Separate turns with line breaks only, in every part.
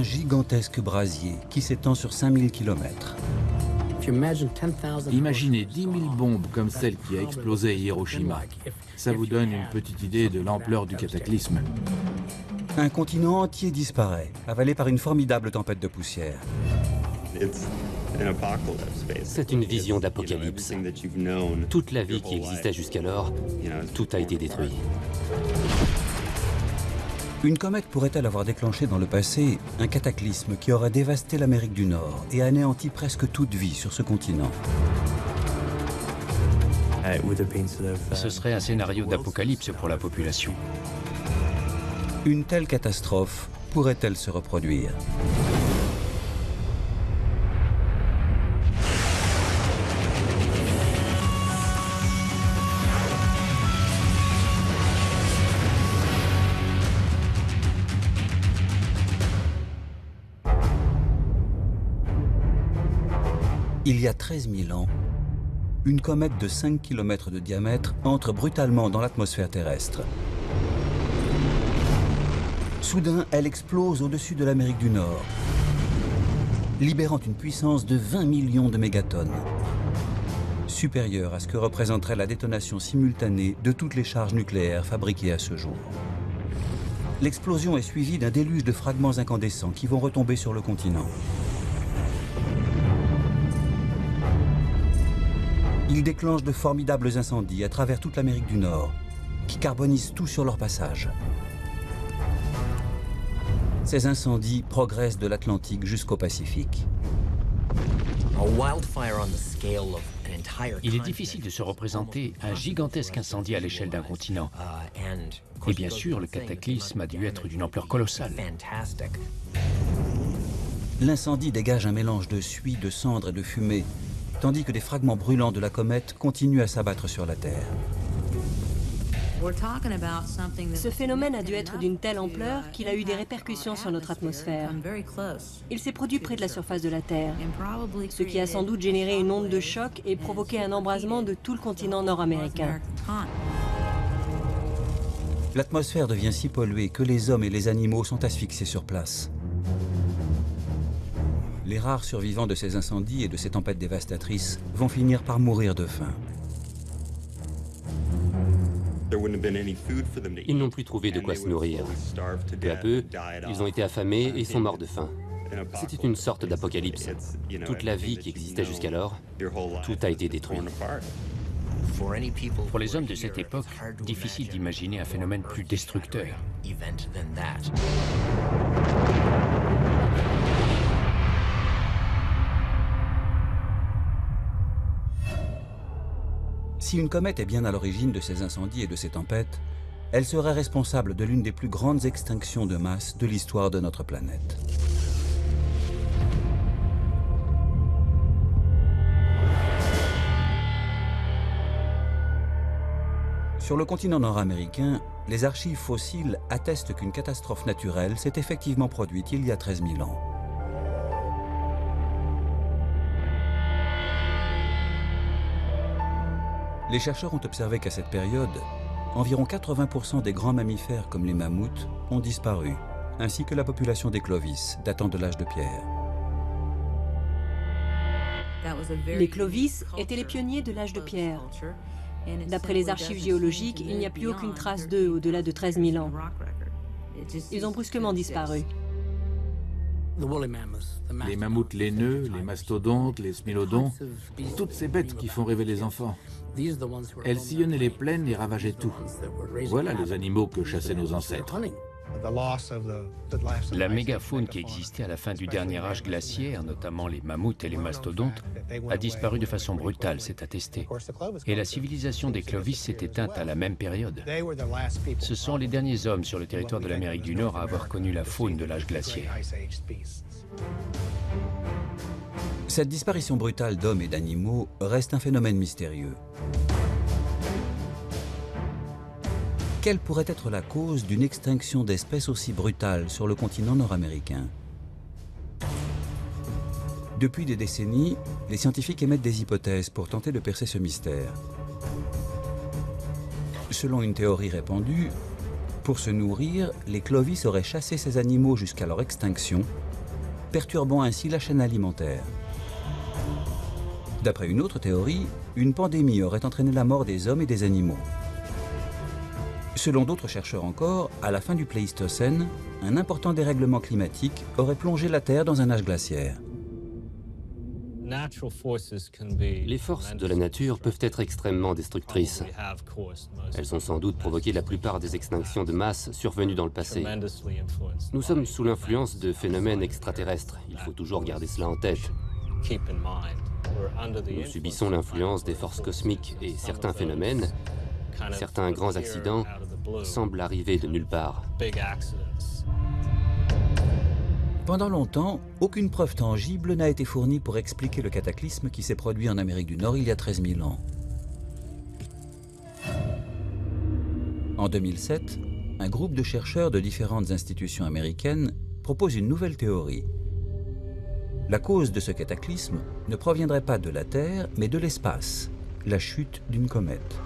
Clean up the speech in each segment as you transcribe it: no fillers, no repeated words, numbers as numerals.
un gigantesque brasier qui s'étend sur 5000 km.
Imaginez 10 000 bombes comme celle qui a explosé à Hiroshima. Ça vous donne une petite idée de l'ampleur du cataclysme.
Un continent entier disparaît, avalé par une formidable tempête de poussière.
C'est une vision d'apocalypse. Toute la vie qui existait jusqu'alors, tout a été détruit.
Une comète pourrait-elle avoir déclenché dans le passé un cataclysme qui aurait dévasté l'Amérique du Nord et anéanti presque toute vie sur ce continent?
Ce serait un scénario d'apocalypse pour la population.
Une telle catastrophe pourrait-elle se reproduire? Il y a 13 000 ans, une comète de 5 km de diamètre entre brutalement dans l'atmosphère terrestre. Soudain, elle explose au-dessus de l'Amérique du Nord, libérant une puissance de 20 millions de mégatonnes, supérieure à ce que représenterait la détonation simultanée de toutes les charges nucléaires fabriquées à ce jour. L'explosion est suivie d'un déluge de fragments incandescents qui vont retomber sur le continent. Ils déclenchent de formidables incendies à travers toute l'Amérique du Nord, qui carbonisent tout sur leur passage. Ces incendies progressent de l'Atlantique jusqu'au Pacifique.
Il est difficile de se représenter un gigantesque incendie à l'échelle d'un continent. Et bien sûr, le cataclysme a dû être d'une ampleur colossale.
L'incendie dégage un mélange de suie, de cendres et de fumée, tandis que des fragments brûlants de la comète continuent à s'abattre sur la Terre.
Ce phénomène a dû être d'une telle ampleur qu'il a eu des répercussions sur notre atmosphère. Il s'est produit près de la surface de la Terre, ce qui a sans doute généré une onde de choc et provoqué un embrasement de tout le continent nord-américain.
L'atmosphère devient si polluée que les hommes et les animaux sont asphyxiés sur place. Les rares survivants de ces incendies et de ces tempêtes dévastatrices vont finir par mourir de faim.
Ils n'ont plus trouvé de quoi se nourrir. Peu à peu, ils ont été affamés et sont morts de faim. C'était une sorte d'apocalypse. Toute la vie qui existait jusqu'alors, tout a été détruit.
Pour les hommes de cette époque, difficile d'imaginer un phénomène plus destructeur.
Si une comète est bien à l'origine de ces incendies et de ces tempêtes, elle serait responsable de l'une des plus grandes extinctions de masse de l'histoire de notre planète. Sur le continent nord-américain, les archives fossiles attestent qu'une catastrophe naturelle s'est effectivement produite il y a 13 000 ans. Les chercheurs ont observé qu'à cette période, environ 80% des grands mammifères comme les mammouths ont disparu, ainsi que la population des clovis datant de l'âge de pierre.
Les clovis étaient les pionniers de l'âge de pierre. D'après les archives géologiques, il n'y a plus aucune trace d'eux au-delà de 13 000 ans. Ils ont brusquement disparu.
Les mammouths laineux, les mastodontes, les smilodons, toutes ces bêtes qui font rêver les enfants. Elles sillonnaient les plaines et ravageaient tout. Voilà les animaux que chassaient nos ancêtres.
La mégafaune qui existait à la fin du dernier âge glaciaire, notamment les mammouths et les mastodontes, a disparu de façon brutale, c'est attesté. Et la civilisation des clovis s'est éteinte à la même période. Ce sont les derniers hommes sur le territoire de l'Amérique du Nord à avoir connu la faune de l'âge glaciaire.
Cette disparition brutale d'hommes et d'animaux reste un phénomène mystérieux. Quelle pourrait être la cause d'une extinction d'espèces aussi brutale sur le continent nord-américain? Depuis des décennies, les scientifiques émettent des hypothèses pour tenter de percer ce mystère. Selon une théorie répandue, pour se nourrir, les clovis auraient chassé ces animaux jusqu'à leur extinction perturbant ainsi la chaîne alimentaire. D'après une autre théorie, une pandémie aurait entraîné la mort des hommes et des animaux. Selon d'autres chercheurs encore, à la fin du Pléistocène, un important dérèglement climatique aurait plongé la Terre dans un âge glaciaire.
Les forces de la nature peuvent être extrêmement destructrices. Elles ont sans doute provoqué la plupart des extinctions de masse survenues dans le passé. Nous sommes sous l'influence de phénomènes extraterrestres. Il faut toujours garder cela en tête. Nous subissons l'influence des forces cosmiques et certains phénomènes, certains grands accidents, semblent arriver de nulle part.
Pendant longtemps, aucune preuve tangible n'a été fournie pour expliquer le cataclysme qui s'est produit en Amérique du Nord il y a 13 000 ans. En 2007, un groupe de chercheurs de différentes institutions américaines propose une nouvelle théorie. La cause de ce cataclysme ne proviendrait pas de la Terre, mais de l'espace, la chute d'une comète.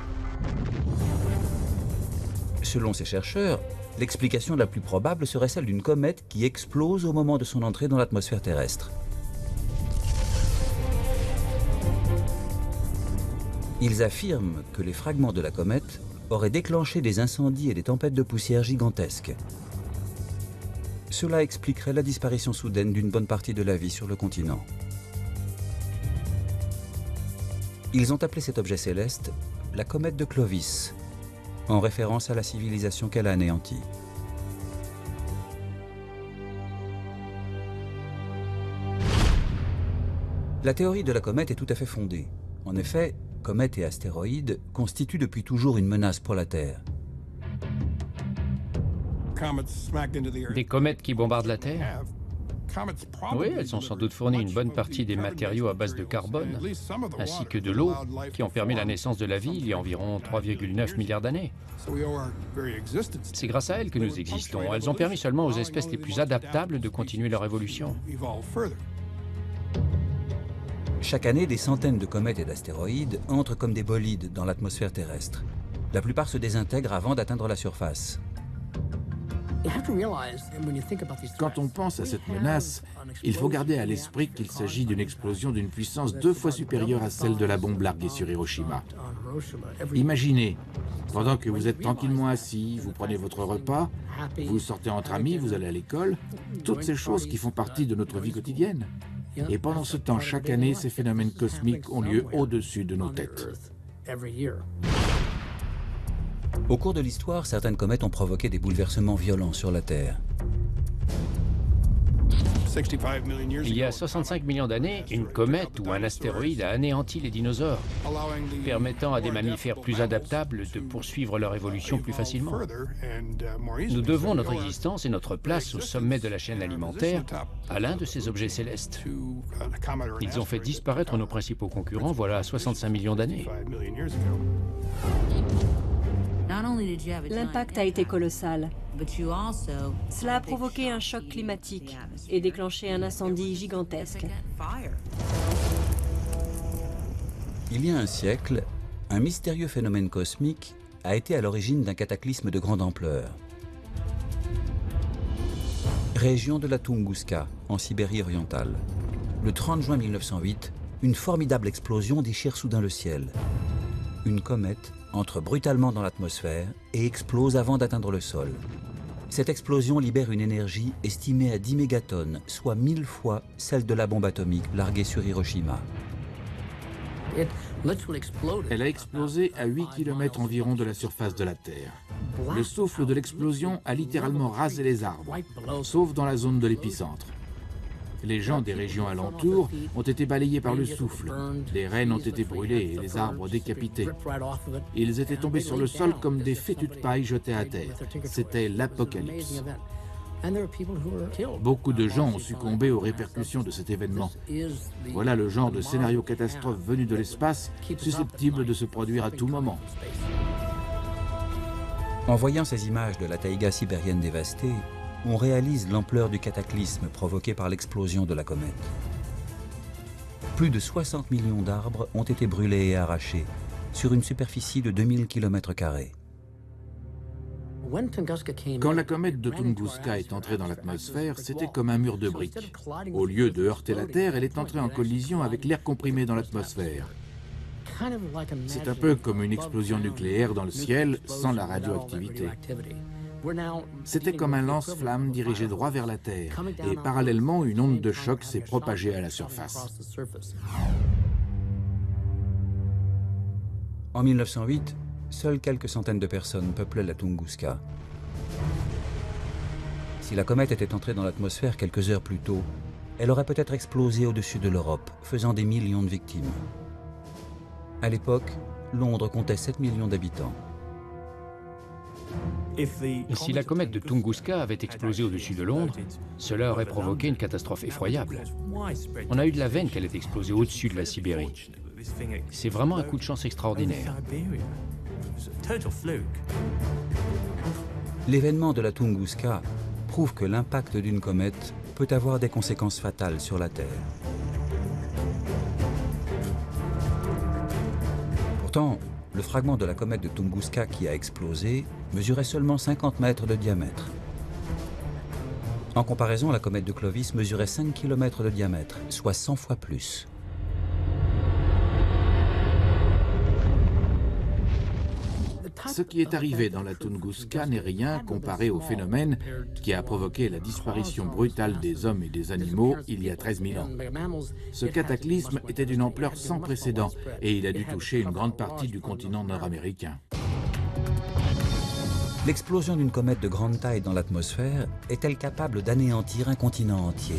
Selon ces chercheurs, l'explication la plus probable serait celle d'une comète qui explose au moment de son entrée dans l'atmosphère terrestre. Ils affirment que les fragments de la comète auraient déclenché des incendies et des tempêtes de poussière gigantesques. Cela expliquerait la disparition soudaine d'une bonne partie de la vie sur le continent. Ils ont appelé cet objet céleste la comète de Clovis, en référence à la civilisation qu'elle a anéantie. La théorie de la comète est tout à fait fondée. En effet, comètes et astéroïdes constituent depuis toujours une menace pour la Terre.
Des comètes qui bombardent la Terre? Oui, elles ont sans doute fourni une bonne partie des matériaux à base de carbone, ainsi que de l'eau, qui ont permis la naissance de la vie il y a environ 3,9 milliards d'années. C'est grâce à elles que nous existons. Elles ont permis seulement aux espèces les plus adaptables de continuer leur évolution.
Chaque année, des centaines de comètes et d'astéroïdes entrent comme des bolides dans l'atmosphère terrestre. La plupart se désintègrent avant d'atteindre la surface.
Quand on pense à cette menace, il faut garder à l'esprit qu'il s'agit d'une explosion d'une puissance 2 fois supérieure à celle de la bombe larguée sur Hiroshima. Imaginez, pendant que vous êtes tranquillement assis, vous prenez votre repas, vous sortez entre amis, vous allez à l'école, toutes ces choses qui font partie de notre vie quotidienne. Et pendant ce temps, chaque année, ces phénomènes cosmiques ont lieu au-dessus de nos têtes.
Au cours de l'histoire, certaines comètes ont provoqué des bouleversements violents sur la Terre.
Il y a 65 millions d'années, une comète ou un astéroïde a anéanti les dinosaures, permettant à des mammifères plus adaptables de poursuivre leur évolution plus facilement. Nous devons notre existence et notre place au sommet de la chaîne alimentaire à l'un de ces objets célestes. Ils ont fait disparaître nos principaux concurrents voilà 65 millions d'années.
L'impact a été colossal. Cela a provoqué un choc climatique et déclenché un incendie gigantesque.
Il y a un siècle, un mystérieux phénomène cosmique a été à l'origine d'un cataclysme de grande ampleur. Région de la Tunguska, en Sibérie orientale. Le 30 juin 1908, une formidable explosion déchire soudain le ciel. Une comète entre brutalement dans l'atmosphère et explose avant d'atteindre le sol. Cette explosion libère une énergie estimée à 10 mégatonnes, soit 1000 fois celle de la bombe atomique larguée sur Hiroshima.
Elle a explosé à 8 km environ de la surface de la Terre. Le souffle de l'explosion a littéralement rasé les arbres, sauf dans la zone de l'épicentre. Les gens des régions alentours ont été balayés par le souffle. Les rennes ont été brûlées et les arbres décapités. Ils étaient tombés sur le sol comme des fétus de paille jetés à terre. C'était l'apocalypse. Beaucoup de gens ont succombé aux répercussions de cet événement. Voilà le genre de scénario catastrophe venu de l'espace, susceptible de se produire à tout moment.
En voyant ces images de la taïga sibérienne dévastée, on réalise l'ampleur du cataclysme provoqué par l'explosion de la comète. Plus de 60 millions d'arbres ont été brûlés et arrachés, sur une superficie de 2000 km².
Quand la comète de Tunguska est entrée dans l'atmosphère, c'était comme un mur de briques. Au lieu de heurter la Terre, elle est entrée en collision avec l'air comprimé dans l'atmosphère. C'est un peu comme une explosion nucléaire dans le ciel sans la radioactivité. C'était comme un lance-flamme dirigé droit vers la Terre, et parallèlement, une onde de choc s'est propagée à la surface.
En 1908, seules quelques centaines de personnes peuplaient la Tunguska. Si la comète était entrée dans l'atmosphère quelques heures plus tôt, elle aurait peut-être explosé au-dessus de l'Europe, faisant des millions de victimes. À l'époque, Londres comptait 7 millions d'habitants.
Et si la comète de Tunguska avait explosé au-dessus de Londres, cela aurait provoqué une catastrophe effroyable. On a eu de la veine qu'elle ait explosé au-dessus de la Sibérie. C'est vraiment un coup de chance extraordinaire.
L'événement de la Tunguska prouve que l'impact d'une comète peut avoir des conséquences fatales sur la Terre. Pourtant, le fragment de la comète de Tunguska qui a explosé mesurait seulement 50 mètres de diamètre. En comparaison, la comète de Clovis mesurait 5 km de diamètre, soit 100 fois plus.
Ce qui est arrivé dans la Tunguska n'est rien comparé au phénomène qui a provoqué la disparition brutale des hommes et des animaux il y a 13 000 ans. Ce cataclysme était d'une ampleur sans précédent et il a dû toucher une grande partie du continent nord-américain.
L'explosion d'une comète de grande taille dans l'atmosphère est-elle capable d'anéantir un continent entier?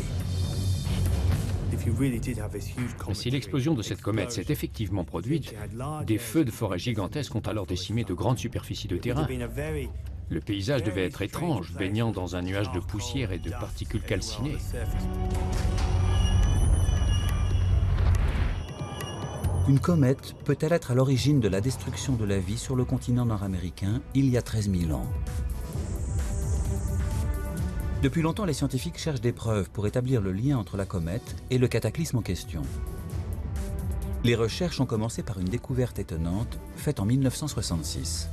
Si l'explosion de cette comète s'est effectivement produite, des feux de forêt gigantesques ont alors décimé de grandes superficies de terrain. Le paysage devait être étrange, baignant dans un nuage de poussière et de particules calcinées.
Une comète peut-elle être à l'origine de la destruction de la vie sur le continent nord-américain il y a 13 000 ans? Depuis longtemps, les scientifiques cherchent des preuves pour établir le lien entre la comète et le cataclysme en question. Les recherches ont commencé par une découverte étonnante faite en 1966.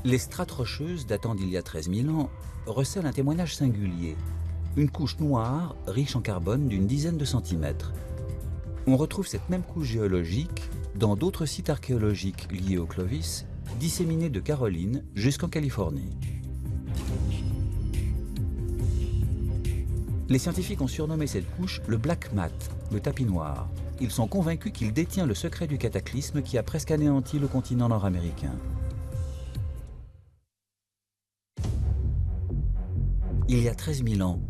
Les strates rocheuses datant d'il y a 13 000 ans recèlent un témoignage singulier, une couche noire riche en carbone d'une dizaine de centimètres. On retrouve cette même couche géologique dans d'autres sites archéologiques liés au Clovis, disséminés de Caroline jusqu'en Californie. Les scientifiques ont surnommé cette couche le Black Mat, le tapis noir. Ils sont convaincus qu'il détient le secret du cataclysme qui a presque anéanti le continent nord-américain. Il y a 13 000 ans,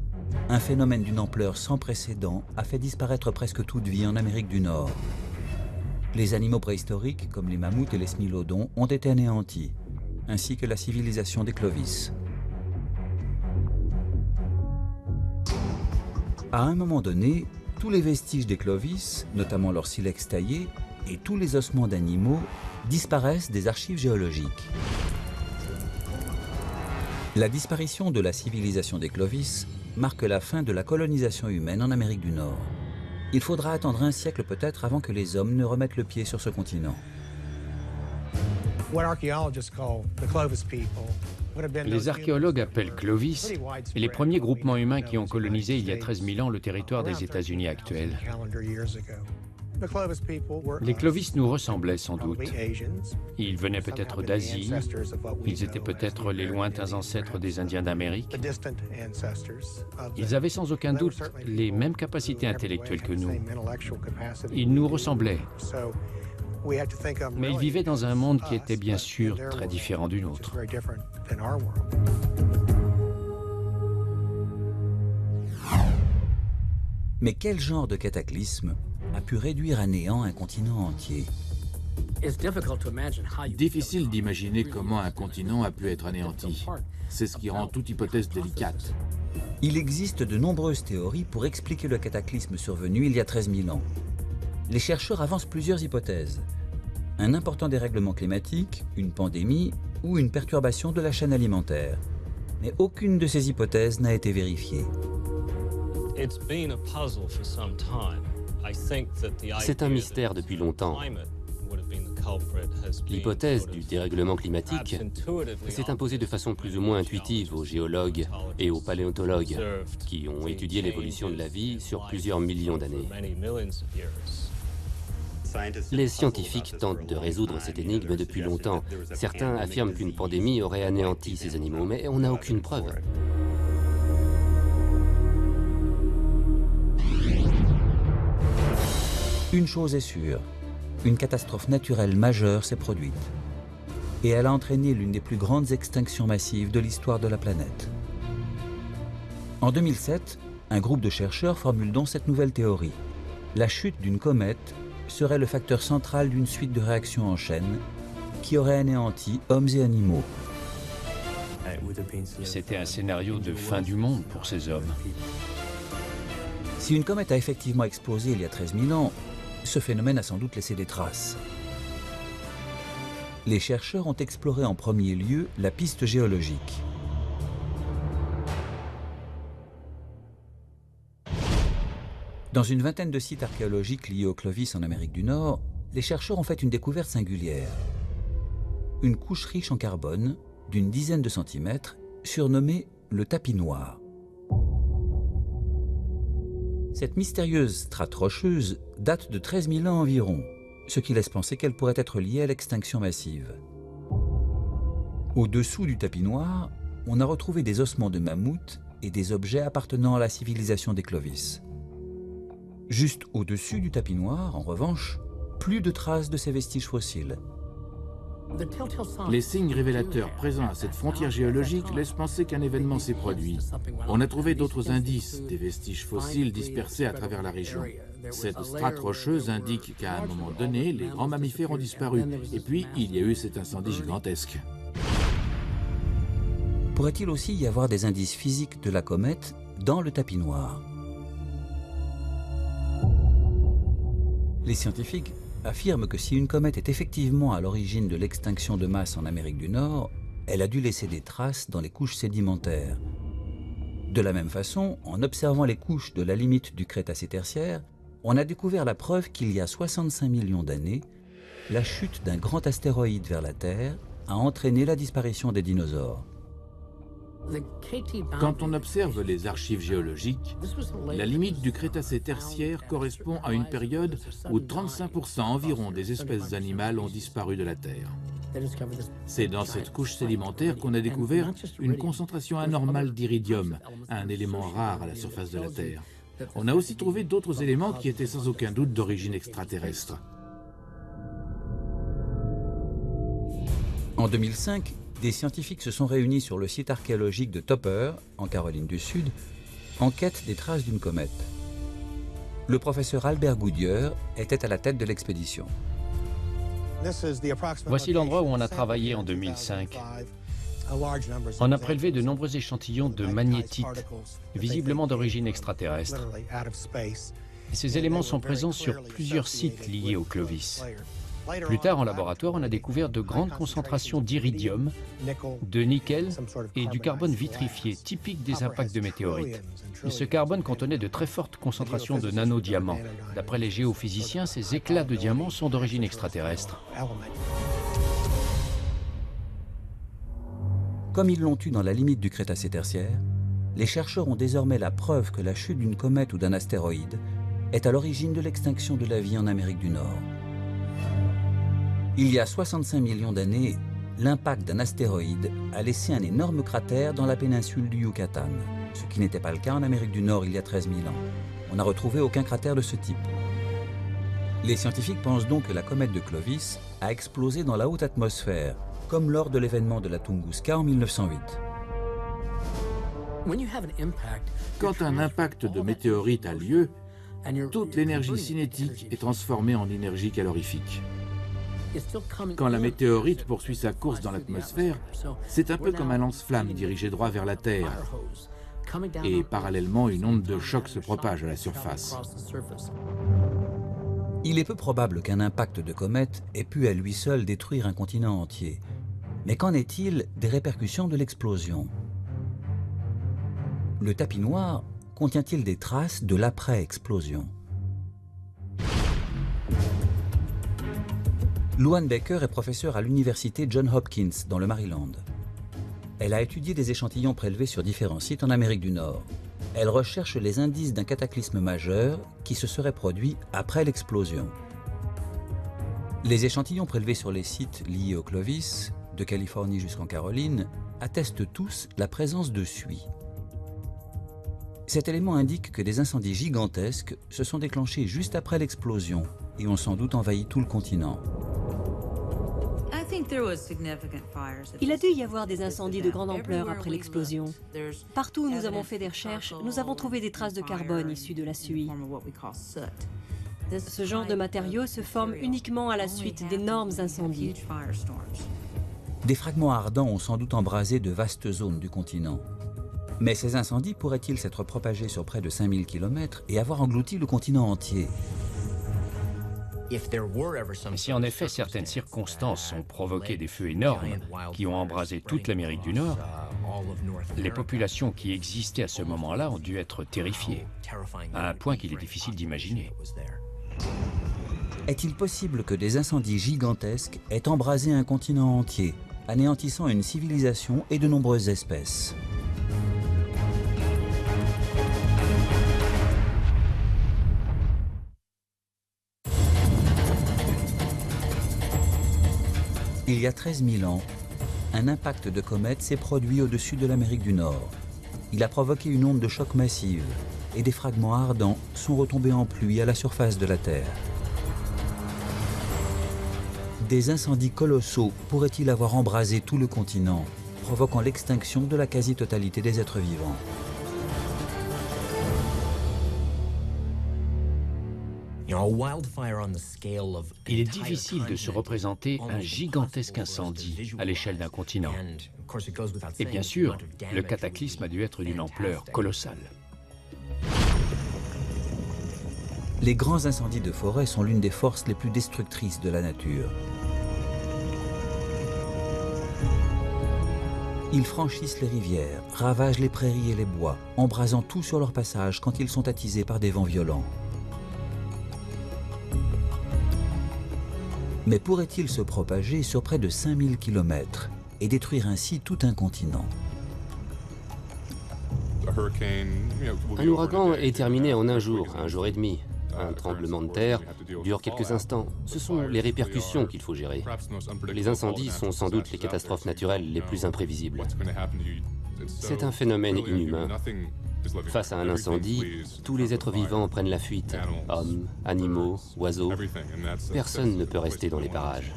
un phénomène d'une ampleur sans précédent a fait disparaître presque toute vie en Amérique du Nord. Les animaux préhistoriques, comme les mammouths et les smilodons, ont été anéantis, ainsi que la civilisation des Clovis. À un moment donné, tous les vestiges des Clovis, notamment leur silex taillé, et tous les ossements d'animaux disparaissent des archives géologiques. La disparition de la civilisation des Clovis marque la fin de la colonisation humaine en Amérique du Nord. Il faudra attendre un siècle peut-être avant que les hommes ne remettent le pied sur ce continent.
Les archéologues appellent Clovis les premiers groupements humains qui ont colonisé il y a 13 000 ans le territoire des États-Unis actuels. Les Clovis nous ressemblaient sans doute. Ils venaient peut-être d'Asie, ils étaient peut-être les lointains ancêtres des Indiens d'Amérique. Ils avaient sans aucun doute les mêmes capacités intellectuelles que nous. Ils nous ressemblaient. Mais ils vivaient dans un monde qui était bien sûr très différent du nôtre.
Mais quel genre de cataclysme a pu réduire à néant un continent entier?
Difficile d'imaginer comment un continent a pu être anéanti. C'est ce qui rend toute hypothèse délicate.
Il existe de nombreuses théories pour expliquer le cataclysme survenu il y a 13 000 ans. Les chercheurs avancent plusieurs hypothèses. Un important dérèglement climatique, une pandémie ou une perturbation de la chaîne alimentaire. Mais aucune de ces hypothèses n'a été vérifiée.
C'est un mystère depuis longtemps. L'hypothèse du dérèglement climatique s'est imposée de façon plus ou moins intuitive aux géologues et aux paléontologues qui ont étudié l'évolution de la vie sur plusieurs millions d'années. Les scientifiques tentent de résoudre cette énigme depuis longtemps. Certains affirment qu'une pandémie aurait anéanti ces animaux, mais on n'a aucune preuve.
Une chose est sûre, une catastrophe naturelle majeure s'est produite. Et elle a entraîné l'une des plus grandes extinctions massives de l'histoire de la planète. En 2007, un groupe de chercheurs formule donc cette nouvelle théorie. La chute d'une comète serait le facteur central d'une suite de réactions en chaîne qui aurait anéanti hommes et animaux.
C'était un scénario de fin du monde pour ces hommes.
Si une comète a effectivement explosé il y a 13 000 ans, ce phénomène a sans doute laissé des traces. Les chercheurs ont exploré en premier lieu la piste géologique. Dans une vingtaine de sites archéologiques liés au Clovis en Amérique du Nord, les chercheurs ont fait une découverte singulière. Une couche riche en carbone d'une dizaine de centimètres, surnommée le tapis noir. Cette mystérieuse strate rocheuse date de 13 000 ans environ, ce qui laisse penser qu'elle pourrait être liée à l'extinction massive. Au-dessous du tapis noir, on a retrouvé des ossements de mammouths et des objets appartenant à la civilisation des Clovis. Juste au-dessus du tapis noir, en revanche, plus de traces de ces vestiges fossiles.
Les signes révélateurs présents à cette frontière géologique laissent penser qu'un événement s'est produit. On a trouvé d'autres indices, des vestiges fossiles dispersés à travers la région. Cette strate rocheuse indique qu'à un moment donné, les grands mammifères ont disparu. Et puis, il y a eu cet incendie gigantesque.
Pourrait-il aussi y avoir des indices physiques de la comète dans le tapis noir? Les scientifiques affirme que si une comète est effectivement à l'origine de l'extinction de masse en Amérique du Nord, elle a dû laisser des traces dans les couches sédimentaires. De la même façon, en observant les couches de la limite du Crétacé tertiaire, on a découvert la preuve qu'il y a 65 millions d'années, la chute d'un grand astéroïde vers la Terre a entraîné la disparition des dinosaures.
Quand on observe les archives géologiques, la limite du Crétacé tertiaire correspond à une période où 35% environ des espèces animales ont disparu de la Terre. C'est dans cette couche sédimentaire qu'on a découvert une concentration anormale d'iridium, un élément rare à la surface de la Terre. On a aussi trouvé d'autres éléments qui étaient sans aucun doute d'origine extraterrestre.
En 2005, des scientifiques se sont réunis sur le site archéologique de Topper, en Caroline du Sud, en quête des traces d'une comète. Le professeur Albert Goodyear était à la tête de l'expédition.
Voici l'endroit où on a travaillé en 2005. On a prélevé de nombreux échantillons de magnétite, visiblement d'origine extraterrestre. Et ces éléments sont présents sur plusieurs sites liés au Clovis. Plus tard, en laboratoire, on a découvert de grandes concentrations d'iridium, de nickel et du carbone vitrifié, typique des impacts de météorites. Et ce carbone contenait de très fortes concentrations de nanodiamants. D'après les géophysiciens, ces éclats de diamants sont d'origine extraterrestre.
Comme ils l'ont eu dans la limite du Crétacé tertiaire, les chercheurs ont désormais la preuve que la chute d'une comète ou d'un astéroïde est à l'origine de l'extinction de la vie en Amérique du Nord. Il y a 65 millions d'années, l'impact d'un astéroïde a laissé un énorme cratère dans la péninsule du Yucatan, ce qui n'était pas le cas en Amérique du Nord il y a 13 000 ans. On n'a retrouvé aucun cratère de ce type. Les scientifiques pensent donc que la comète de Clovis a explosé dans la haute atmosphère, comme lors de l'événement de la Tunguska en 1908.
Quand un impact de météorite a lieu, toute l'énergie cinétique est transformée en énergie calorifique. Quand la météorite poursuit sa course dans l'atmosphère, c'est un peu comme un lance-flamme dirigé droit vers la Terre. Et parallèlement, une onde de choc se propage à la surface.
Il est peu probable qu'un impact de comète ait pu à lui seul détruire un continent entier. Mais qu'en est-il des répercussions de l'explosion? Le tapis noir contient-il des traces de l'après-explosion? Louann Baker est professeure à l'université Johns Hopkins dans le Maryland. Elle a étudié des échantillons prélevés sur différents sites en Amérique du Nord. Elle recherche les indices d'un cataclysme majeur qui se serait produit après l'explosion. Les échantillons prélevés sur les sites liés au Clovis, de Californie jusqu'en Caroline, attestent tous la présence de suie. Cet élément indique que des incendies gigantesques se sont déclenchés juste après l'explosion et ont sans doute envahi tout le continent.
Il a dû y avoir des incendies de grande ampleur après l'explosion. Partout où nous avons fait des recherches, nous avons trouvé des traces de carbone issues de la suie. Ce genre de matériaux se forme uniquement à la suite d'énormes incendies.
Des fragments ardents ont sans doute embrasé de vastes zones du continent. Mais ces incendies pourraient-ils s'être propagés sur près de 5000 km et avoir englouti le continent entier?
Si en effet certaines circonstances ont provoqué des feux énormes qui ont embrasé toute l'Amérique du Nord, les populations qui existaient à ce moment-là ont dû être terrifiées, à un point qu'il est difficile d'imaginer.
Est-il possible que des incendies gigantesques aient embrasé un continent entier, anéantissant une civilisation et de nombreuses espèces? Il y a 13 000 ans, un impact de comète s'est produit au-dessus de l'Amérique du Nord. Il a provoqué une onde de choc massive et des fragments ardents sont retombés en pluie à la surface de la Terre. Des incendies colossaux pourraient-ils avoir embrasé tout le continent, provoquant l'extinction de la quasi-totalité des êtres vivants?
Il est difficile de se représenter un gigantesque incendie à l'échelle d'un continent. Et bien sûr, le cataclysme a dû être d'une ampleur colossale.
Les grands incendies de forêt sont l'une des forces les plus destructrices de la nature. Ils franchissent les rivières, ravagent les prairies et les bois, embrasant tout sur leur passage quand ils sont attisés par des vents violents. Mais pourrait-il se propager sur près de 5000 km et détruire ainsi tout un continent?
Un ouragan est terminé en un jour et demi. Un tremblement de terre dure quelques instants. Ce sont les répercussions qu'il faut gérer. Les incendies sont sans doute les catastrophes naturelles les plus imprévisibles. C'est un phénomène inhumain. Face à un incendie, tous les êtres vivants prennent la fuite. Hommes, animaux, oiseaux. Personne ne peut rester dans les parages.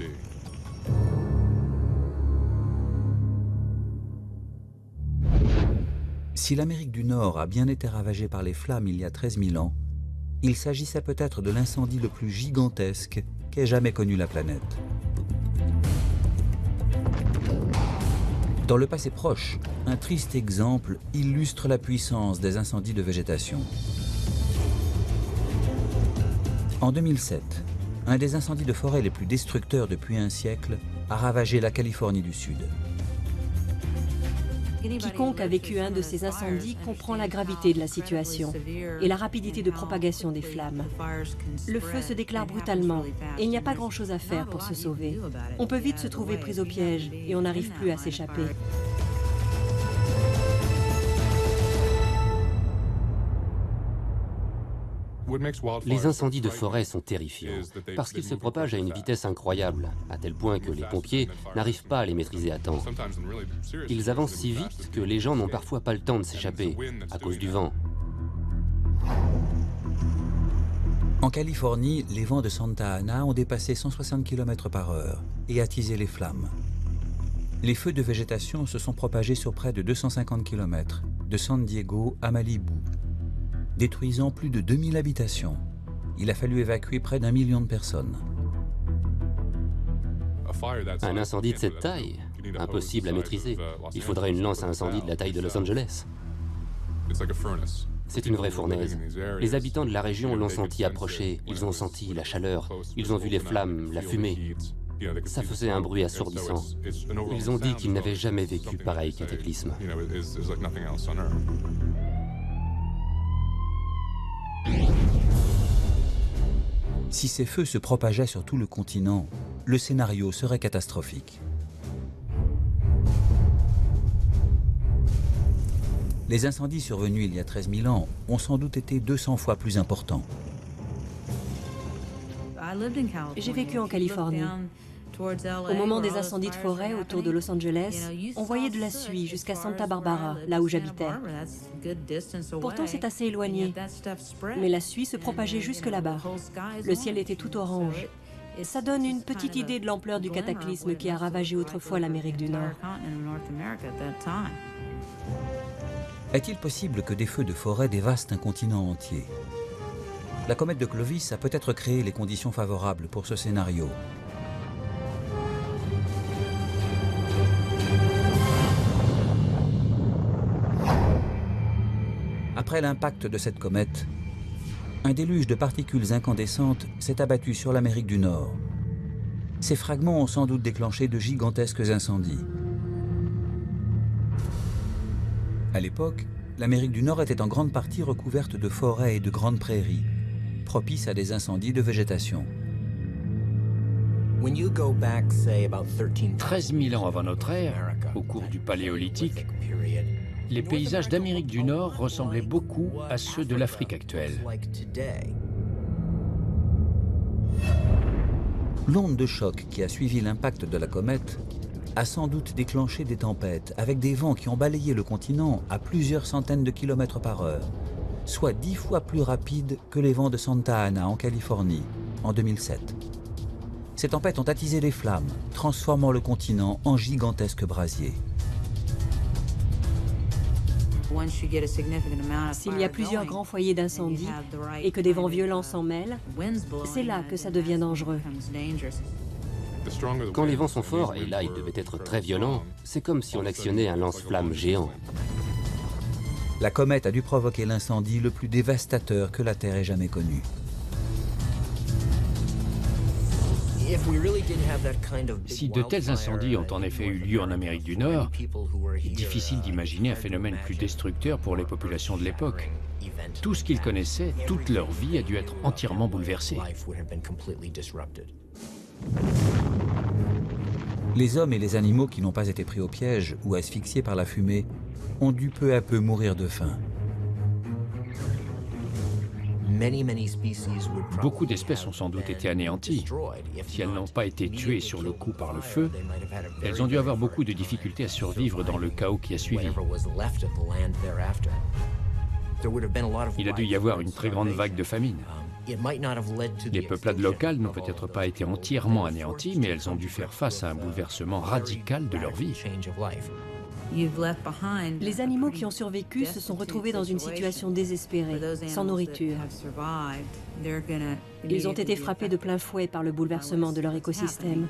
Si l'Amérique du Nord a bien été ravagée par les flammes il y a 13 000 ans, il s'agissait peut-être de l'incendie le plus gigantesque qu'ait jamais connu la planète. Dans le passé proche, un triste exemple illustre la puissance des incendies de végétation. En 2007, un des incendies de forêt les plus destructeurs depuis un siècle a ravagé la Californie du Sud.
Quiconque a vécu un de ces incendies comprend la gravité de la situation et la rapidité de propagation des flammes. Le feu se déclare brutalement et il n'y a pas grand-chose à faire pour se sauver. On peut vite se trouver pris au piège et on n'arrive plus à s'échapper.
Les incendies de forêt sont terrifiants parce qu'ils se propagent à une vitesse incroyable, à tel point que les pompiers n'arrivent pas à les maîtriser à temps. Ils avancent si vite que les gens n'ont parfois pas le temps de s'échapper à cause du vent.
En Californie, les vents de Santa Ana ont dépassé 160 km/h et attisé les flammes. Les feux de végétation se sont propagés sur près de 250 km, de San Diego à Malibu, détruisant plus de 2000 habitations. Il a fallu évacuer près d'1 million de personnes.
Un incendie de cette taille, impossible à maîtriser. Il faudrait une lance à incendie de la taille de Los Angeles. C'est une vraie fournaise. Les habitants de la région l'ont senti approcher, ils ont senti la chaleur, ils ont vu les flammes, la fumée. Ça faisait un bruit assourdissant. Ils ont dit qu'ils n'avaient jamais vécu pareil cataclysme.
Si ces feux se propageaient sur tout le continent, le scénario serait catastrophique. Les incendies survenus il y a 13 000 ans ont sans doute été 200 fois plus importants.
J'ai vécu en Californie. Au moment des incendies de forêt autour de Los Angeles, on voyait de la suie jusqu'à Santa Barbara, là où j'habitais. Pourtant, c'est assez éloigné. Mais la suie se propageait jusque là-bas. Le ciel était tout orange. Ça donne une petite idée de l'ampleur du cataclysme qui a ravagé autrefois l'Amérique du Nord.
Est-il possible que des feux de forêt dévastent un continent entier? La comète de Clovis a peut-être créé les conditions favorables pour ce scénario. Après l'impact de cette comète, un déluge de particules incandescentes s'est abattu sur l'Amérique du Nord. Ces fragments ont sans doute déclenché de gigantesques incendies. À l'époque, l'Amérique du Nord était en grande partie recouverte de forêts et de grandes prairies, propices à des incendies de végétation.
13 000 ans avant notre ère, au cours du Paléolithique, les paysages d'Amérique du Nord ressemblaient beaucoup à ceux de l'Afrique actuelle.
L'onde de choc qui a suivi l'impact de la comète a sans doute déclenché des tempêtes avec des vents qui ont balayé le continent à plusieurs centaines de kilomètres par heure, soit 10 fois plus rapides que les vents de Santa Ana en Californie en 2007. Ces tempêtes ont attisé les flammes, transformant le continent en gigantesque brasier.
S'il y a plusieurs grands foyers d'incendie et que des vents violents s'en mêlent, c'est là que ça devient dangereux.
Quand les vents sont forts, et là ils devaient être très violents, c'est comme si on actionnait un lance-flamme géant.
La comète a dû provoquer l'incendie le plus dévastateur que la Terre ait jamais connu.
Si de tels incendies ont en effet eu lieu en Amérique du Nord, il est difficile d'imaginer un phénomène plus destructeur pour les populations de l'époque. Tout ce qu'ils connaissaient, toute leur vie a dû être entièrement bouleversé.
Les hommes et les animaux qui n'ont pas été pris au piège ou asphyxiés par la fumée ont dû peu à peu mourir de faim.
Beaucoup d'espèces ont sans doute été anéanties. Si elles n'ont pas été tuées sur le coup par le feu, elles ont dû avoir beaucoup de difficultés à survivre dans le chaos qui a suivi. Il a dû y avoir une très grande vague de famine. Les peuplades locales n'ont peut-être pas été entièrement anéanties, mais elles ont dû faire face à un bouleversement radical de leur vie.
Les animaux qui ont survécu se sont retrouvés dans une situation désespérée, sans nourriture. Ils ont été frappés de plein fouet par le bouleversement de leur écosystème.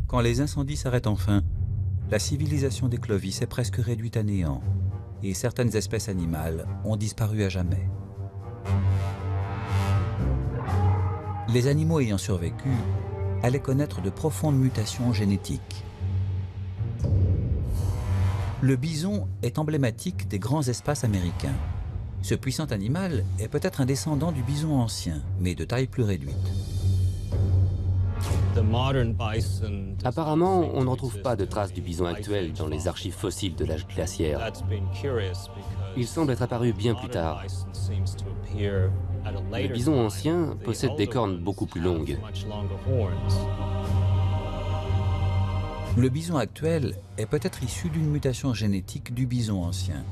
Quand les incendies s'arrêtent enfin, la civilisation des Clovis est presque réduite à néant et certaines espèces animales ont disparu à jamais. Les animaux ayant survécu allaient connaître de profondes mutations génétiques. Le bison est emblématique des grands espaces américains. Ce puissant animal est peut-être un descendant du bison ancien, mais de taille plus réduite.
Apparemment, on ne retrouve pas de traces du bison actuel dans les archives fossiles de l'âge glaciaire. Il semble être apparu bien plus tard. Le bison ancien possède des cornes beaucoup plus longues.
Le bison actuel est peut-être issu d'une mutation génétique du bison ancien.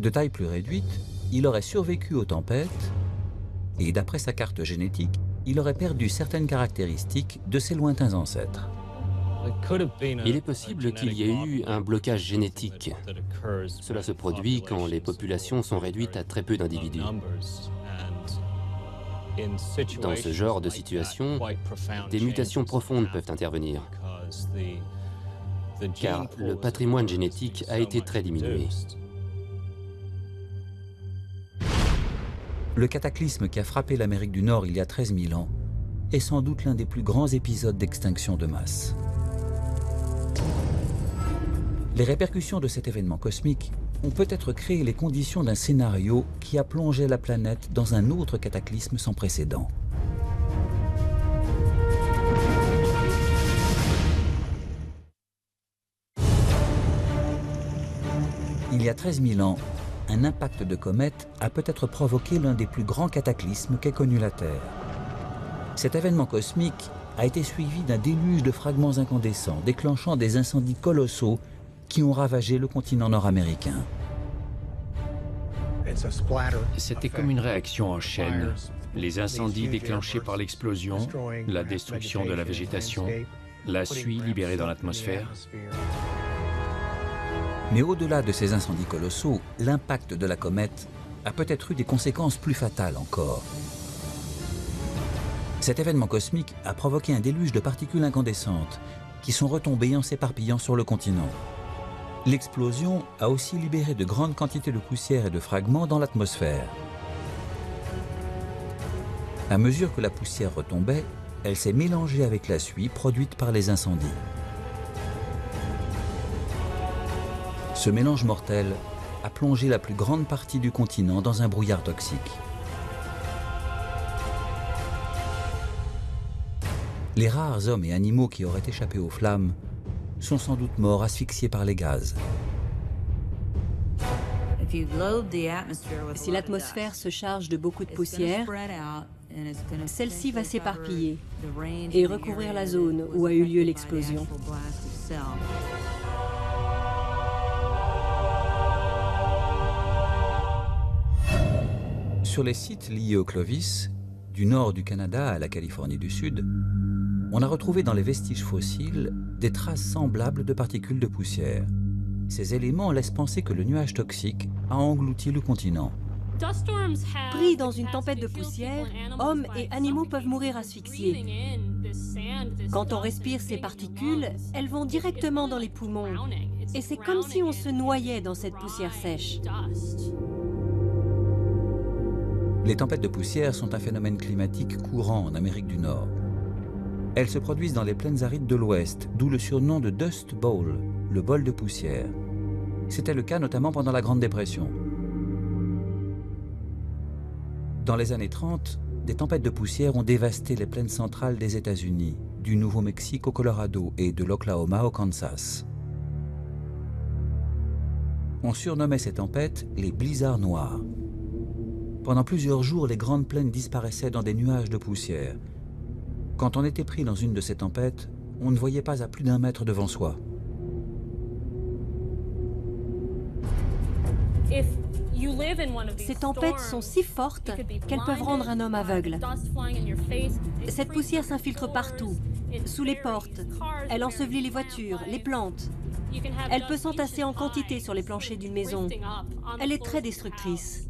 De taille plus réduite, il aurait survécu aux tempêtes et, d'après sa carte génétique, il aurait perdu certaines caractéristiques de ses lointains ancêtres.
Il est possible qu'il y ait eu un blocage génétique. Cela se produit quand les populations sont réduites à très peu d'individus. Dans ce genre de situation, des mutations profondes peuvent intervenir, car le patrimoine génétique a été très diminué.
Le cataclysme qui a frappé l'Amérique du Nord il y a 13 000 ans est sans doute l'un des plus grands épisodes d'extinction de masse. Les répercussions de cet événement cosmique ont peut-être créé les conditions d'un scénario qui a plongé la planète dans un autre cataclysme sans précédent. Il y a 13 000 ans, un impact de comète a peut-être provoqué l'un des plus grands cataclysmes qu'ait connu la Terre. Cet événement cosmique a été suivi d'un déluge de fragments incandescents, déclenchant des incendies colossaux qui ont ravagé le continent nord-américain.
C'était comme une réaction en chaîne. Les incendies déclenchés par l'explosion, la destruction de la végétation, la suie libérée dans l'atmosphère.
Mais au-delà de ces incendies colossaux, l'impact de la comète a peut-être eu des conséquences plus fatales encore. Cet événement cosmique a provoqué un déluge de particules incandescentes qui sont retombées en s'éparpillant sur le continent. L'explosion a aussi libéré de grandes quantités de poussière et de fragments dans l'atmosphère. À mesure que la poussière retombait, elle s'est mélangée avec la suie produite par les incendies. Ce mélange mortel a plongé la plus grande partie du continent dans un brouillard toxique. Les rares hommes et animaux qui auraient échappé aux flammes sont sans doute morts asphyxiés par les gaz.
Si l'atmosphère se charge de beaucoup de poussière, celle-ci va s'éparpiller et recouvrir la zone où a eu lieu l'explosion.
Sur les sites liés au Clovis, du nord du Canada à la Californie du Sud, on a retrouvé dans les vestiges fossiles des traces semblables de particules de poussière. Ces éléments laissent penser que le nuage toxique a englouti le continent.
Pris dans une tempête de poussière, hommes et animaux peuvent mourir asphyxiés. Quand on respire ces particules, elles vont directement dans les poumons. Et c'est comme si on se noyait dans cette poussière sèche.
Les tempêtes de poussière sont un phénomène climatique courant en Amérique du Nord. Elles se produisent dans les plaines arides de l'Ouest, d'où le surnom de Dust Bowl, le bol de poussière. C'était le cas notamment pendant la Grande Dépression. Dans les années 30, des tempêtes de poussière ont dévasté les plaines centrales des États-Unis, du Nouveau-Mexique au Colorado et de l'Oklahoma au Kansas. On surnommait ces tempêtes les blizzards noirs. Pendant plusieurs jours, les grandes plaines disparaissaient dans des nuages de poussière. Quand on était pris dans une de ces tempêtes, on ne voyait pas à plus d'1 mètre devant soi.
Ces tempêtes sont si fortes qu'elles peuvent rendre un homme aveugle. Cette poussière s'infiltre partout, sous les portes. Elle ensevelit les voitures, les plantes. Elle peut s'entasser en quantité sur les planchers d'une maison. Elle est très destructrice.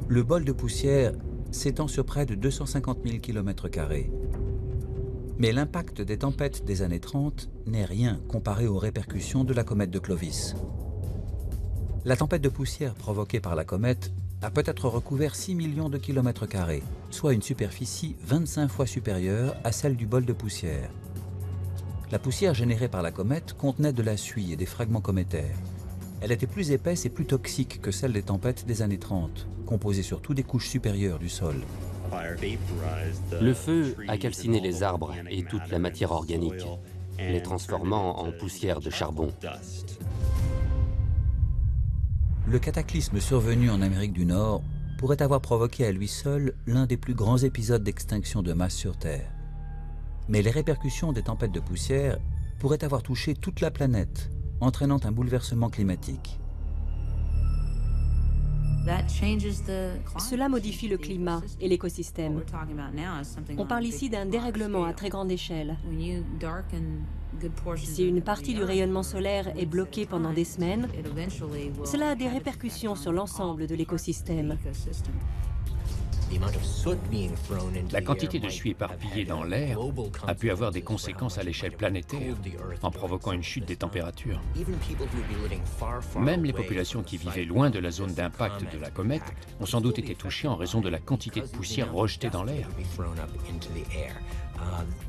Le bol de poussière s'étend sur près de 250 000 km². Mais l'impact des tempêtes des années 30 n'est rien comparé aux répercussions de la comète de Clovis. La tempête de poussière provoquée par la comète a peut-être recouvert 6 millions de km², soit une superficie 25 fois supérieure à celle du bol de poussière. La poussière générée par la comète contenait de la suie et des fragments cométaires. Elle était plus épaisse et plus toxique que celle des tempêtes des années 30, composée surtout des couches supérieures du sol.
Le feu a calciné les arbres et toute la matière organique, les transformant en poussière de charbon.
Le cataclysme survenu en Amérique du Nord pourrait avoir provoqué à lui seul l'un des plus grands épisodes d'extinction de masse sur Terre. Mais les répercussions des tempêtes de poussière pourraient avoir touché toute la planète, entraînant un bouleversement climatique.
Cela modifie le climat et l'écosystème. On parle ici d'un dérèglement à très grande échelle. Si une partie du rayonnement solaire est bloquée pendant des semaines, cela a des répercussions sur l'ensemble de l'écosystème.
La quantité de suie éparpillée dans l'air a pu avoir des conséquences à l'échelle planétaire, en provoquant une chute des températures. Même les populations qui vivaient loin de la zone d'impact de la comète ont sans doute été touchées en raison de la quantité de poussière rejetée dans l'air.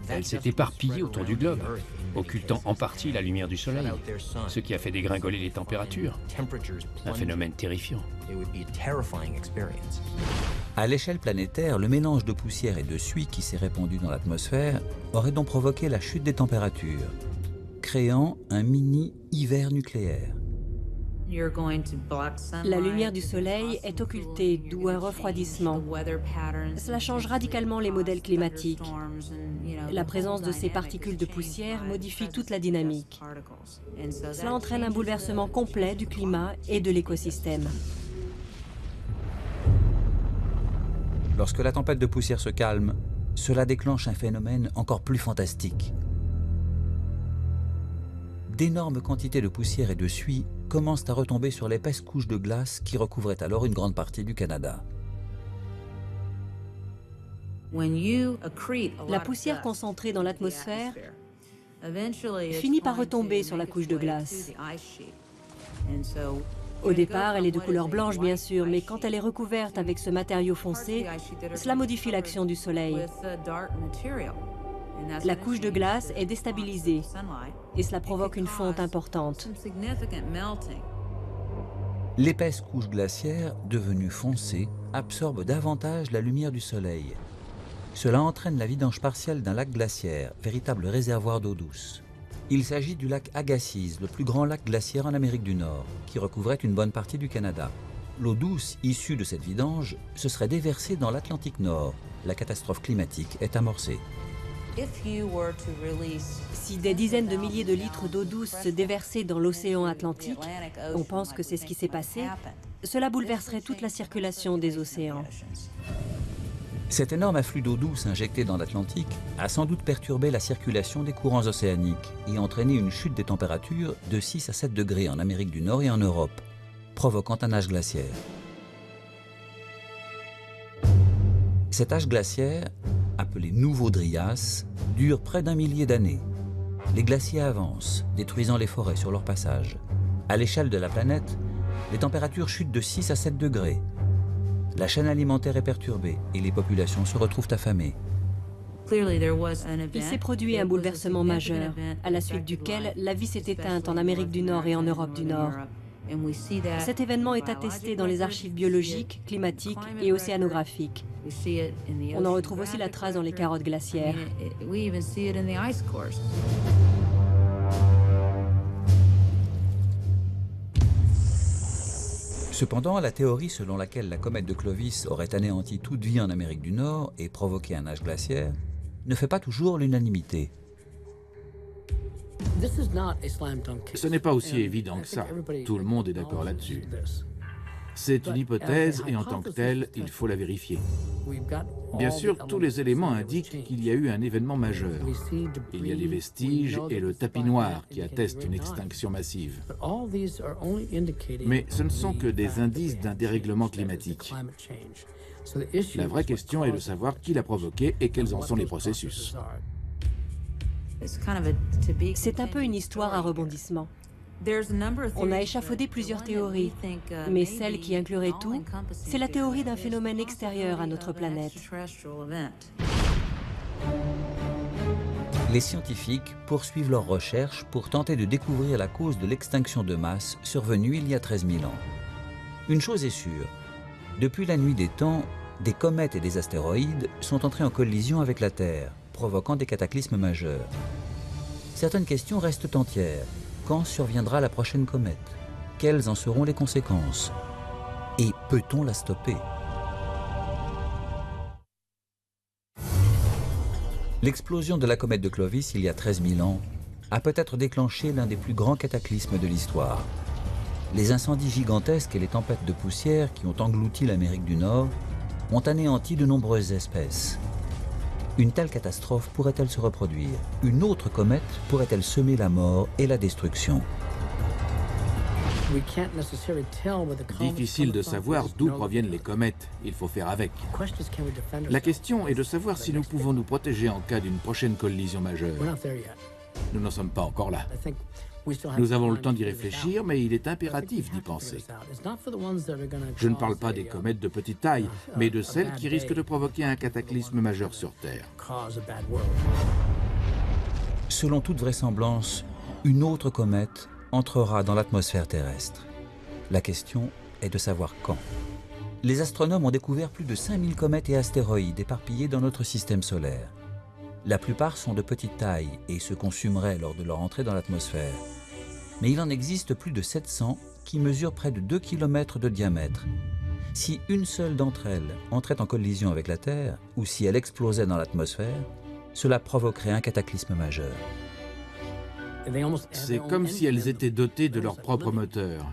Elle s'est éparpillée autour du globe, occultant en partie la lumière du soleil, ce qui a fait dégringoler les températures. Un phénomène terrifiant.
À l'échelle planétaire, le mélange de poussière et de suie qui s'est répandu dans l'atmosphère aurait donc provoqué la chute des températures, créant un mini hiver nucléaire.
La lumière du soleil est occultée, d'où un refroidissement. Cela change radicalement les modèles climatiques. La présence de ces particules de poussière modifie toute la dynamique. Cela entraîne un bouleversement complet du climat et de l'écosystème.
Lorsque la tempête de poussière se calme, cela déclenche un phénomène encore plus fantastique. D'énormes quantités de poussière et de suie commencent à retomber sur l'épaisse couche de glace qui recouvrait alors une grande partie du Canada.
La poussière concentrée dans l'atmosphère finit par retomber sur la couche de glace. Au départ, elle est de couleur blanche, bien sûr, mais quand elle est recouverte avec ce matériau foncé, cela modifie l'action du soleil. La couche de glace est déstabilisée et cela provoque une fonte importante.
L'épaisse couche glaciaire, devenue foncée, absorbe davantage la lumière du soleil. Cela entraîne la vidange partielle d'un lac glaciaire, véritable réservoir d'eau douce. Il s'agit du lac Agassiz, le plus grand lac glaciaire en Amérique du Nord, qui recouvrait une bonne partie du Canada. L'eau douce issue de cette vidange se serait déversée dans l'Atlantique Nord. La catastrophe climatique est amorcée.
Si des dizaines de milliers de litres d'eau douce se déversaient dans l'océan Atlantique, on pense que c'est ce qui s'est passé, cela bouleverserait toute la circulation des océans.
Cet énorme afflux d'eau douce injecté dans l'Atlantique a sans doute perturbé la circulation des courants océaniques et entraîné une chute des températures de 6 à 7 degrés en Amérique du Nord et en Europe, provoquant un âge glaciaire. Cet âge glaciaire, appelé Nouveau Dryas, dure près d'1 millier d'années. Les glaciers avancent, détruisant les forêts sur leur passage. À l'échelle de la planète, les températures chutent de 6 à 7 degrés. La chaîne alimentaire est perturbée et les populations se retrouvent affamées.
Il s'est produit un bouleversement majeur, à la suite duquel la vie s'est éteinte en Amérique du Nord et en Europe du Nord. Cet événement est attesté dans les archives biologiques, climatiques et océanographiques. On en retrouve aussi la trace dans les carottes glaciaires.
Cependant, la théorie selon laquelle la comète de Clovis aurait anéanti toute vie en Amérique du Nord et provoqué un âge glaciaire ne fait pas toujours l'unanimité.
Ce n'est pas aussi évident que ça. Tout le monde est d'accord là-dessus. C'est une hypothèse et en tant que telle, il faut la vérifier. Bien sûr, tous les éléments indiquent qu'il y a eu un événement majeur. Il y a des vestiges et le tapis noir qui attestent une extinction massive. Mais ce ne sont que des indices d'un dérèglement climatique. La vraie question est de savoir qui l'a provoqué et quels en sont les processus.
C'est un peu une histoire à rebondissement. On a échafaudé plusieurs théories, mais celle qui inclurait tout, c'est la théorie d'un phénomène extérieur à notre planète.
Les scientifiques poursuivent leurs recherches pour tenter de découvrir la cause de l'extinction de masse survenue il y a 13 000 ans. Une chose est sûre, depuis la nuit des temps, des comètes et des astéroïdes sont entrés en collision avec la Terre, provoquant des cataclysmes majeurs. Certaines questions restent entières. Quand surviendra la prochaine comète? Quelles en seront les conséquences? Et peut-on la stopper? L'explosion de la comète de Clovis il y a 13 000 ans a peut-être déclenché l'un des plus grands cataclysmes de l'histoire. Les incendies gigantesques et les tempêtes de poussière qui ont englouti l'Amérique du Nord ont anéanti de nombreuses espèces. Une telle catastrophe pourrait-elle se reproduire? Une autre comète pourrait-elle semer la mort et la destruction?
Difficile de savoir d'où proviennent les comètes, il faut faire avec. La question est de savoir si nous pouvons nous protéger en cas d'une prochaine collision majeure. Nous n'en sommes pas encore là. Nous avons le temps d'y réfléchir, mais il est impératif d'y penser. Je ne parle pas des comètes de petite taille, mais de celles qui risquent de provoquer un cataclysme majeur sur Terre.
Selon toute vraisemblance, une autre comète entrera dans l'atmosphère terrestre. La question est de savoir quand. Les astronomes ont découvert plus de 5000 comètes et astéroïdes éparpillés dans notre système solaire. La plupart sont de petite taille et se consumeraient lors de leur entrée dans l'atmosphère. Mais il en existe plus de 700 qui mesurent près de 2 km de diamètre. Si une seule d'entre elles entrait en collision avec la Terre, ou si elle explosait dans l'atmosphère, cela provoquerait un cataclysme majeur.
C'est comme si elles étaient dotées de leur propre moteur.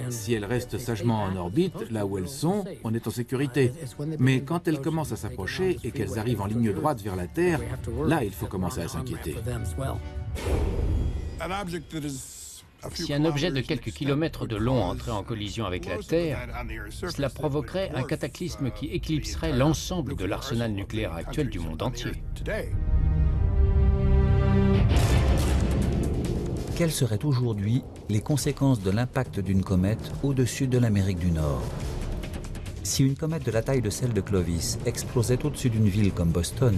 Si elles restent sagement en orbite, là où elles sont, on est en sécurité. Mais quand elles commencent à s'approcher et qu'elles arrivent en ligne droite vers la Terre, là, il faut commencer à s'inquiéter.
Si un objet de quelques kilomètres de long entrait en collision avec la Terre, cela provoquerait un cataclysme qui éclipserait l'ensemble de l'arsenal nucléaire actuel du monde entier.
Quelles seraient aujourd'hui les conséquences de l'impact d'une comète au-dessus de l'Amérique du Nord? Si une comète de la taille de celle de Clovis explosait au-dessus d'une ville comme Boston,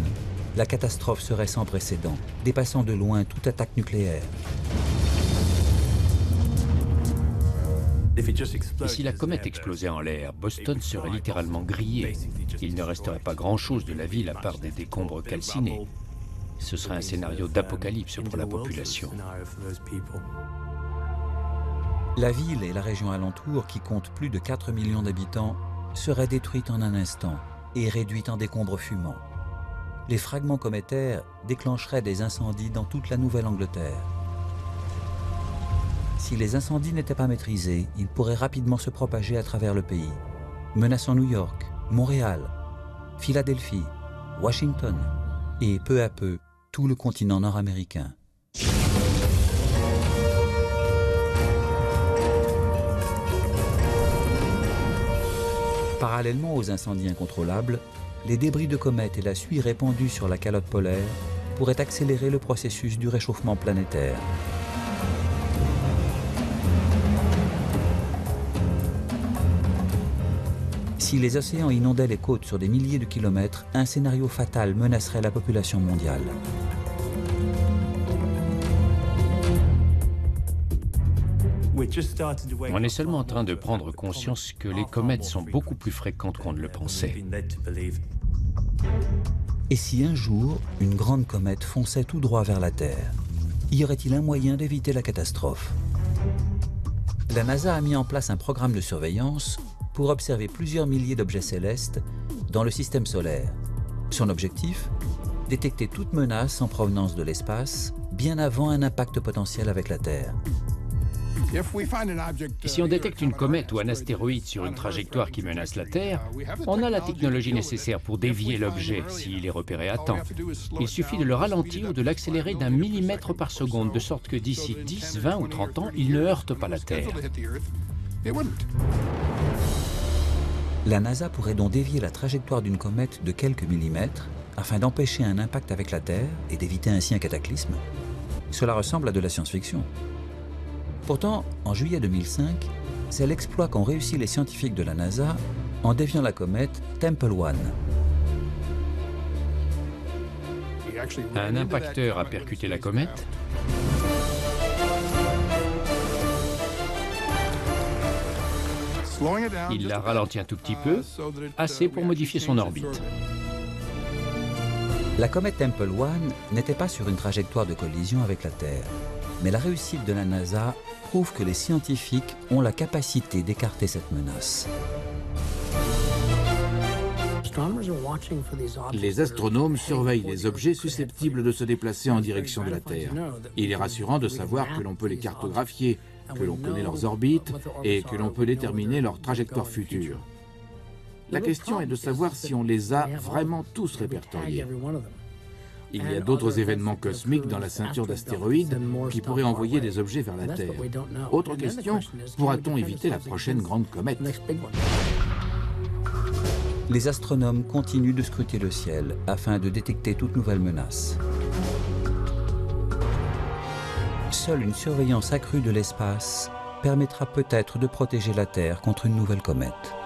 la catastrophe serait sans précédent, dépassant de loin toute attaque nucléaire.
Et si la comète explosait en l'air, Boston serait littéralement grillé. Il ne resterait pas grand-chose de la ville à part des décombres calcinés. Ce serait un scénario d'apocalypse pour la population.
La ville et la région alentour, qui comptent plus de 4 millions d'habitants, seraient détruites en un instant et réduites en décombres fumants. Les fragments cométaires déclencheraient des incendies dans toute la Nouvelle-Angleterre. Si les incendies n'étaient pas maîtrisés, ils pourraient rapidement se propager à travers le pays, menaçant New York, Montréal, Philadelphie, Washington et peu à peu tout le continent nord-américain. Parallèlement aux incendies incontrôlables, les débris de comètes et la suie répandue sur la calotte polaire pourraient accélérer le processus du réchauffement planétaire. Si les océans inondaient les côtes sur des milliers de kilomètres, un scénario fatal menacerait la population mondiale.
On est seulement en train de prendre conscience que les comètes sont beaucoup plus fréquentes qu'on ne le pensait.
Et si un jour, une grande comète fonçait tout droit vers la Terre, y aurait-il un moyen d'éviter la catastrophe? La NASA a mis en place un programme de surveillance pour observer plusieurs milliers d'objets célestes dans le système solaire. Son objectif? Détecter toute menace en provenance de l'espace bien avant un impact potentiel avec la Terre.
Si on détecte une comète ou un astéroïde sur une trajectoire qui menace la Terre, on a la technologie nécessaire pour dévier l'objet s'il est repéré à temps. Il suffit de le ralentir ou de l'accélérer d'1 millimètre par seconde, de sorte que d'ici 10, 20 ou 30 ans, il ne heurte pas la Terre.
La NASA pourrait donc dévier la trajectoire d'une comète de quelques millimètres afin d'empêcher un impact avec la Terre et d'éviter ainsi un cataclysme. Cela ressemble à de la science-fiction. Pourtant, en juillet 2005, c'est l'exploit qu'ont réussi les scientifiques de la NASA en déviant la comète Tempel 1.
Un impacteur a percuté la comète. Il la ralentit un tout petit peu, assez pour modifier son orbite.
La comète Tempel 1 n'était pas sur une trajectoire de collision avec la Terre. Mais la réussite de la NASA prouve que les scientifiques ont la capacité d'écarter cette menace.
Les astronomes surveillent les objets susceptibles de se déplacer en direction de la Terre. Il est rassurant de savoir que l'on peut les cartographier, que l'on connaît leurs orbites et que l'on peut déterminer leur trajectoire future. La question est de savoir si on les a vraiment tous répertoriés. Il y a d'autres événements cosmiques dans la ceinture d'astéroïdes qui pourraient envoyer des objets vers la Terre. Autre question, pourra-t-on éviter la prochaine grande comète?
Les astronomes continuent de scruter le ciel afin de détecter toute nouvelle menace. seule une surveillance accrue de l'espace permettra peut-être de protéger la Terre contre une nouvelle comète.